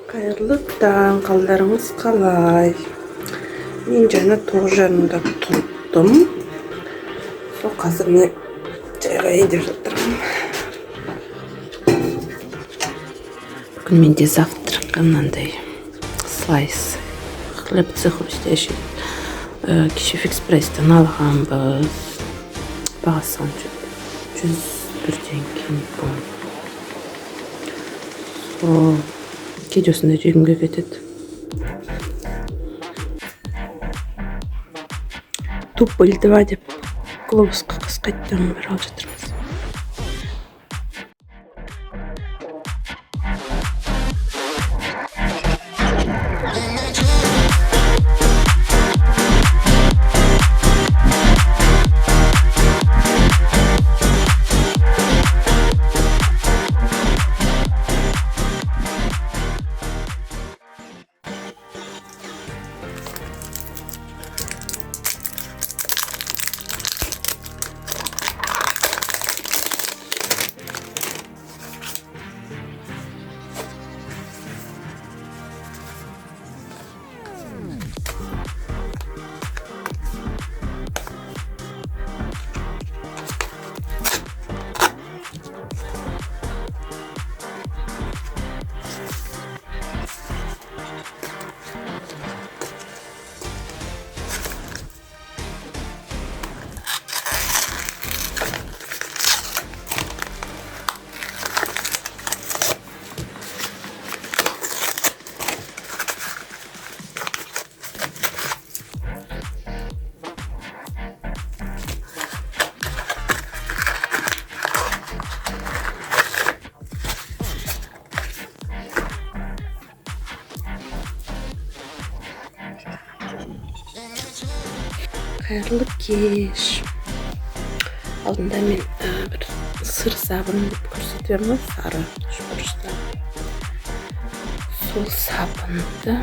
Қайырлы таң, қалдарыңыз қалай? Мен жаңа 9:30-да тұрдым. Сол қазір мен жайға едіп жатырмын. Бүгін менде завтракқа мынандай слайс хлебцы хрустящий. Кеше экспресстен алғанбыз. Бағасы 101 теңге. Кейде осындай жегімге кетеді. Туполь 2 деп глобусқа қысқайттан бір алып жатырмыз. Қайырлы кеш. Алдында мен бір сыр сабын көрсетемін, сары үшбұрышта. Сол сабынды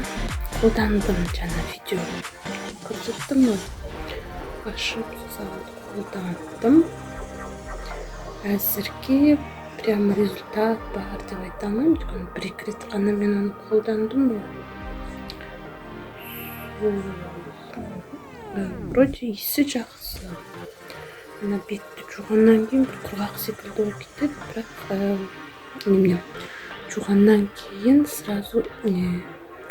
қолдандым, жаңа видео көрсеттім ғой. Ашып, қолдандым. Әзірге прям результат бар деп айтамын. Бір-екі рет қана мен оны қолдандым ғой. Вроде иісі жақсы. Ана бетті жуғаннан кейін бір құрғақ секілді болып кетеді, бірақ жуғаннан кейін сразу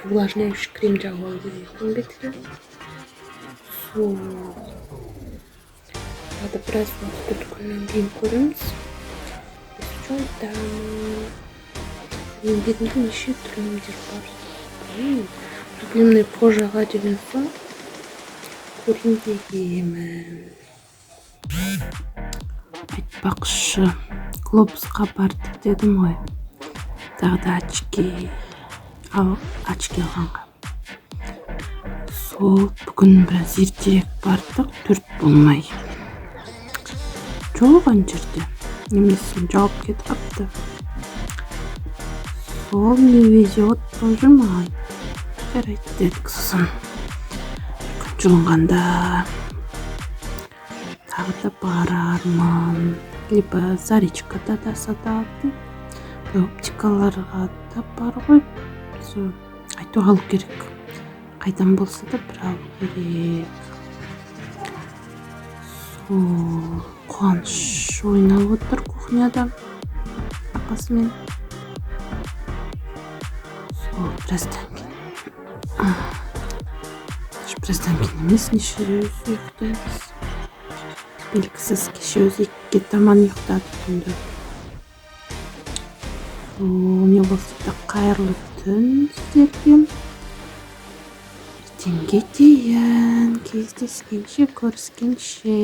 увлажняющий крем жағу керекпін бетке. Надо біраз уақыт өткеннен кейін көреміз. Мен бетімде неше түрлімдер бар. Проблемный кожаға деген соң көрейін дегенмін. Айтпақшы, глобусқа бардық дедім ғой. Тағы да очки алғанға. Сол бүгін біраз ертерек бардық, 4 болмай. Жоған жерде немесін жауып кетіп қапты. Сол не везет тоже маған. Жарайды дедік сосын. Жылынғанда тағы да барармын. Либо Заречкада да сатады. Оптикаларға да бар ғой. Айту алу керек. Қайдан болса да бір алу керек. Қуаныш ойнап отыр кухняда. Апасымен. Біраздан кейін емес, неше ұйықтаймыз. Белгісіз кеше өзі 2-ге таман ұйықтады түнді. Не болса да қайырлы түн сіздерге. Ертеңге дейін кездескенше, көріскенше.